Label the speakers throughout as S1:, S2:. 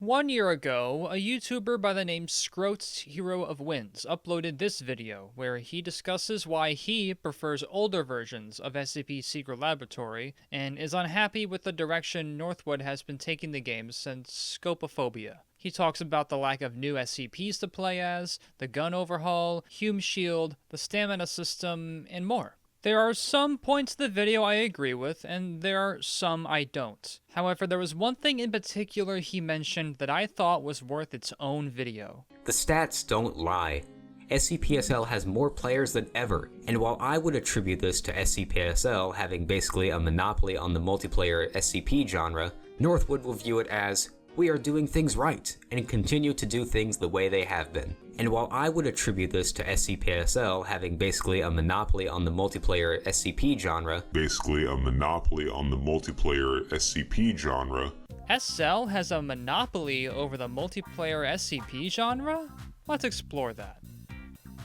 S1: 1 year ago, a YouTuber by the name Scroat's Hero of Wins uploaded this video where he discusses why he prefers older versions of SCP Secret Laboratory and is unhappy with the direction Northwood has been taking the game since Scopophobia. He talks about the lack of new SCPs to play as, the gun overhaul, Hume Shield, the stamina system, and more. There are some points of the video I agree with, and there are some I don't. However, there was one thing in particular he mentioned that I thought was worth its own video.
S2: The stats don't lie. SCP SL has more players than ever, and while I would attribute this to SCP SL having basically a monopoly on the multiplayer SCP genre, Northwood will view it as, we are doing things right, and continue to do things the way they have been. And while I would attribute this to SCP SL having basically a monopoly on the multiplayer SCP genre,
S1: SL has a monopoly over the multiplayer SCP genre? Let's explore that.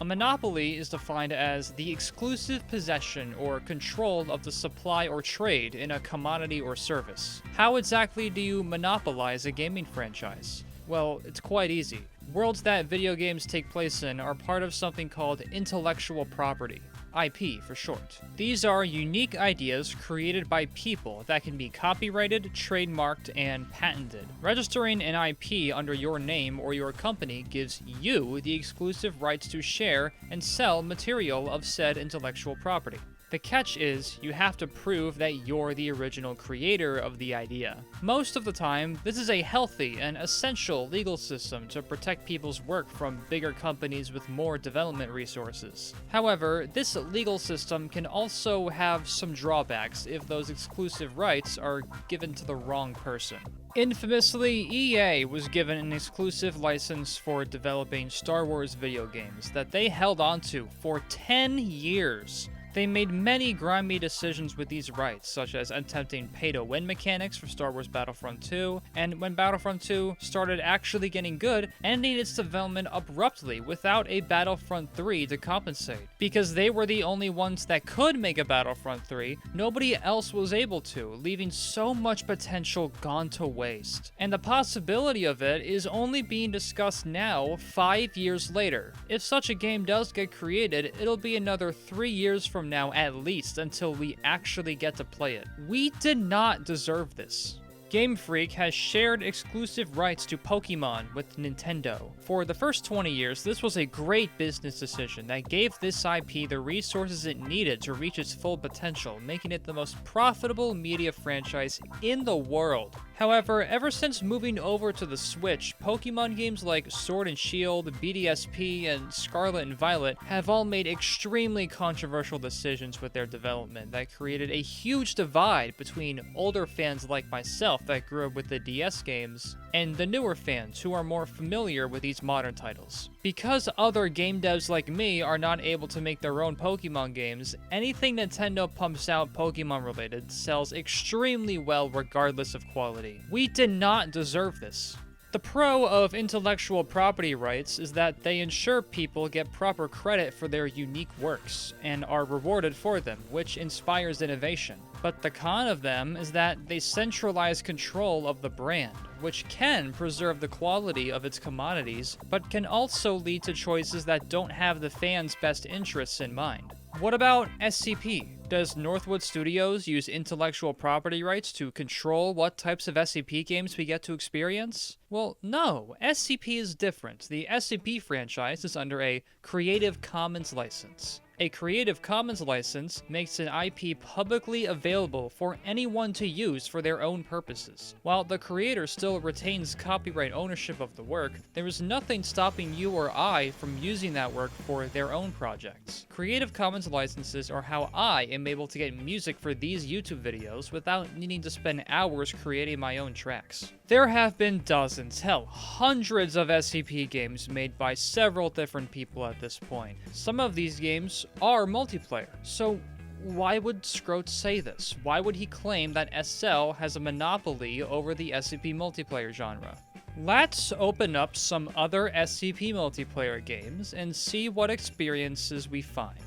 S1: A monopoly is defined as the exclusive possession or control of the supply or trade in a commodity or service. How exactly do you monopolize a gaming franchise? Well, it's quite easy. Worlds that video games take place in are part of something called intellectual property. IP for short. These are unique ideas created by people that can be copyrighted, trademarked, and patented. Registering an IP under your name or your company gives you the exclusive rights to share and sell material of said intellectual property. The catch is, you have to prove that you're the original creator of the idea. Most of the time, this is a healthy and essential legal system to protect people's work from bigger companies with more development resources. However, this legal system can also have some drawbacks if those exclusive rights are given to the wrong person. Infamously, EA was given an exclusive license for developing Star Wars video games that they held onto for 10 years. They made many grimy decisions with these rights, such as attempting pay-to-win mechanics for Star Wars Battlefront 2, and when Battlefront 2 started actually getting good, ending its development abruptly without a Battlefront 3 to compensate. Because they were the only ones that could make a Battlefront 3, nobody else was able to, leaving so much potential gone to waste. And the possibility of it is only being discussed now, 5 years later. If such a game does get created, it'll be another 3 years from now at least until we actually get to play it. We did not deserve this. Game Freak has shared exclusive rights to Pokemon with Nintendo. For the first 20 years, this was a great business decision that gave this IP the resources it needed to reach its full potential, making it the most profitable media franchise in the world. However, ever since moving over to the Switch, Pokemon games like Sword and Shield, BDSP, and Scarlet and Violet have all made extremely controversial decisions with their development that created a huge divide between older fans like myself that grew up with the DS games and the newer fans who are more familiar with these modern titles. Because other game devs like me are not able to make their own Pokemon games, anything Nintendo pumps out Pokemon related sells extremely well regardless of quality. We did not deserve this. The pro of intellectual property rights is that they ensure people get proper credit for their unique works and are rewarded for them, which inspires innovation. But the con of them is that they centralize control of the brand, which can preserve the quality of its commodities, but can also lead to choices that don't have the fans' best interests in mind. What about SCP? Does Northwood Studios use intellectual property rights to control what types of SCP games we get to experience? Well, no. SCP is different. The SCP franchise is under a Creative Commons license. A Creative Commons license makes an IP publicly available for anyone to use for their own purposes. While the creator still retains copyright ownership of the work, there is nothing stopping you or I from using that work for their own projects. Creative Commons licenses are how I am able to get music for these YouTube videos without needing to spend hours creating my own tracks. There have been dozens, hell, hundreds of SCP games made by several different people at this point. Some of these games are multiplayer, so why would Scroat say this? Why would he claim that SL has a monopoly over the SCP multiplayer genre? Let's open up some other SCP multiplayer games and see what experiences we find.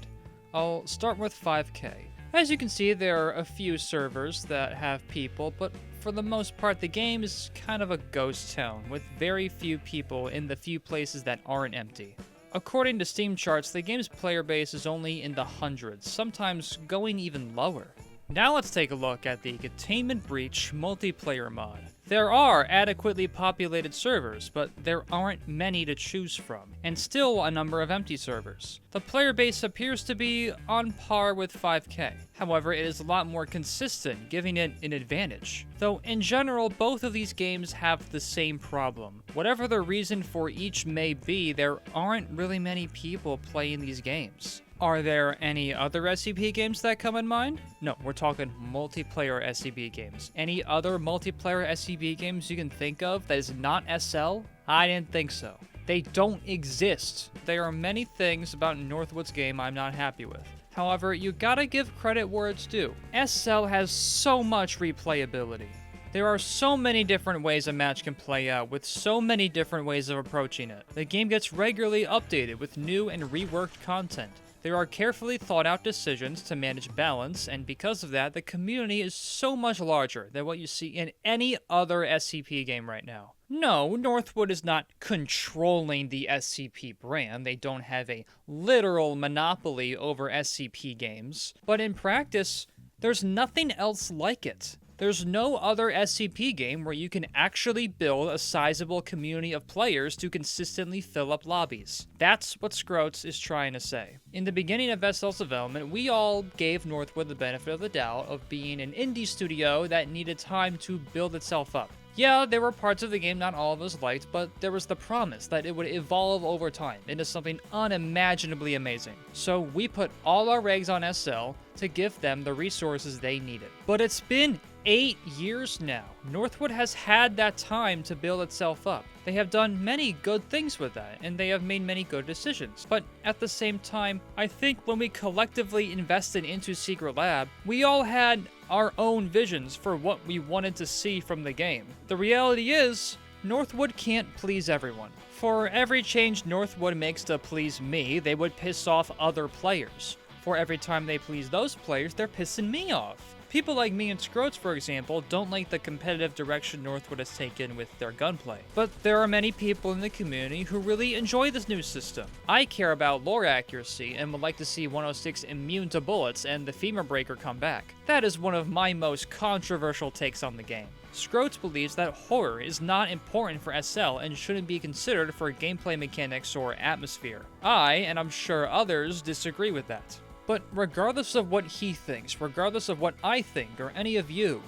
S1: I'll start with 5K. As you can see, there are a few servers that have people, but for for the most part the game is kind of a ghost town, with very few people in the few places that aren't empty. According to Steam charts, the game's player base is only in the hundreds, sometimes going even lower. Now let's take a look at the Containment Breach multiplayer mod. There are adequately populated servers, but there aren't many to choose from, and still a number of empty servers. The player base appears to be on par with 5K. However, it is a lot more consistent, giving it an advantage. Though in general, both of these games have the same problem. Whatever the reason for each may be, there aren't really many people playing these games. Are there any other SCP games that come in mind? No, we're talking multiplayer SCP games. Any other multiplayer SCP games you can think of that is not SL? I didn't think so. They don't exist. There are many things about Northwood's game I'm not happy with. However, you gotta give credit where it's due. SL has so much replayability. There are so many different ways a match can play out, with so many different ways of approaching it. The game gets regularly updated with new and reworked content. There are carefully thought out decisions to manage balance, and because of that, the community is so much larger than what you see in any other SCP game right now. No, Northwood is not controlling the SCP brand. They don't have a literal monopoly over SCP games. But in practice, there's nothing else like it. There's no other SCP game where you can actually build a sizable community of players to consistently fill up lobbies. That's what Scroats is trying to say. In the beginning of SL's development, we all gave Northwood the benefit of the doubt of being an indie studio that needed time to build itself up. Yeah, there were parts of the game not all of us liked, but there was the promise that it would evolve over time into something unimaginably amazing. So we put all our eggs on SL to give them the resources they needed. But it's been 8 years now. Northwood has had that time to build itself up. They have done many good things with that, and they have made many good decisions. But at the same time, I think when we collectively invested into Secret Lab, we all had our own visions for what we wanted to see from the game. The reality is, Northwood can't please everyone. For every change Northwood makes to please me, they would piss off other players. For every time they please those players, they're pissing me off. People like me and Scroats, for example, don't like the competitive direction Northwood has taken with their gunplay. But there are many people in the community who really enjoy this new system. I care about lore accuracy and would like to see 106 immune to bullets and the femur breaker come back. That is one of my most controversial takes on the game. Scroats believes that horror is not important for SL and shouldn't be considered for gameplay mechanics or atmosphere. I, and I'm sure others, disagree with that. But regardless of what he thinks, regardless of what I think, or any of you,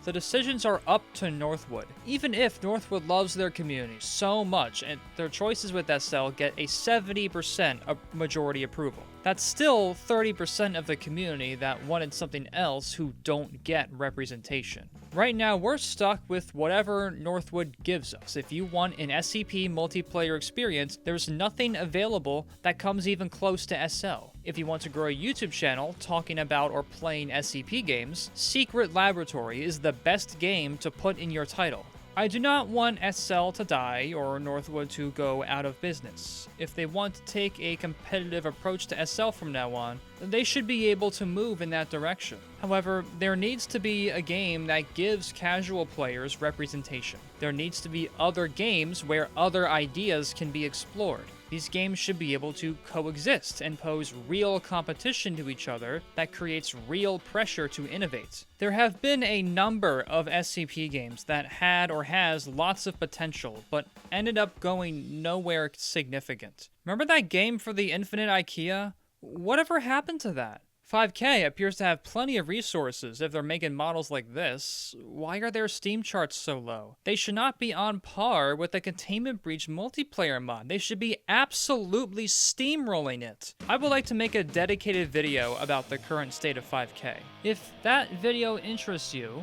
S1: the decisions are up to Northwood. Even if Northwood loves their community so much, and their choices with SL get a 70% majority approval, that's still 30% of the community that wanted something else who don't get representation. Right now, we're stuck with whatever Northwood gives us. If you want an SCP multiplayer experience, there's nothing available that comes even close to SL. If you want to grow a YouTube channel talking about or playing SCP games, Secret Laboratory is the best game to put in your title. I do not want SL to die or Northwood to go out of business. If they want to take a competitive approach to SL from now on, they should be able to move in that direction. However, there needs to be a game that gives casual players representation. There needs to be other games where other ideas can be explored. These games should be able to coexist and pose real competition to each other that creates real pressure to innovate. There have been a number of SCP games that had or has lots of potential, but ended up going nowhere significant. Remember that game for the Infinite IKEA? Whatever happened to that? 5K appears to have plenty of resources if they're making models like this. Why are their Steam charts so low? They should not be on par with the Containment Breach multiplayer mod. They should be absolutely steamrolling it. I would like to make a dedicated video about the current state of 5K. If that video interests you,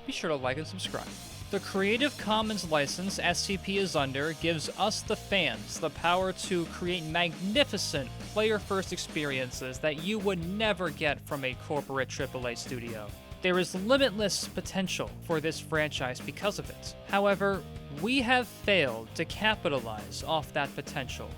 S1: be sure to like and subscribe. The Creative Commons license SCP is under gives us, the fans, the power to create magnificent player-first experiences that you would never get from a corporate AAA studio. There is limitless potential for this franchise because of it. However, we have failed to capitalize off that potential.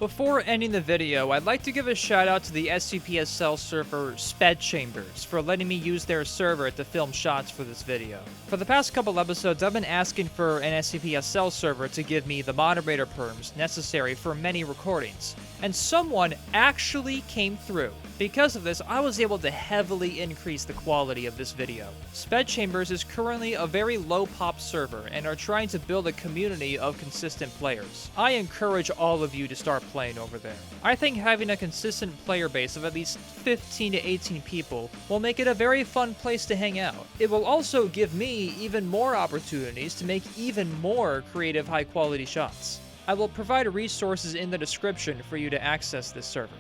S1: Before ending the video, I'd like to give a shout out to the SCP SL server Sped Chambers for letting me use their server to film shots for this video. For the past couple episodes, I've been asking for an SCP SL server to give me the moderator perms necessary for many recordings, and someone actually came through. Because of this, I was able to heavily increase the quality of this video. Sped Chambers is currently a very low pop server and are trying to build a community of consistent players. I encourage all of you to start playing over there. I think having a consistent player base of at least 15 to 18 people will make it a very fun place to hang out. It will also give me even more opportunities to make even more creative high quality shots. I will provide resources in the description for you to access this server.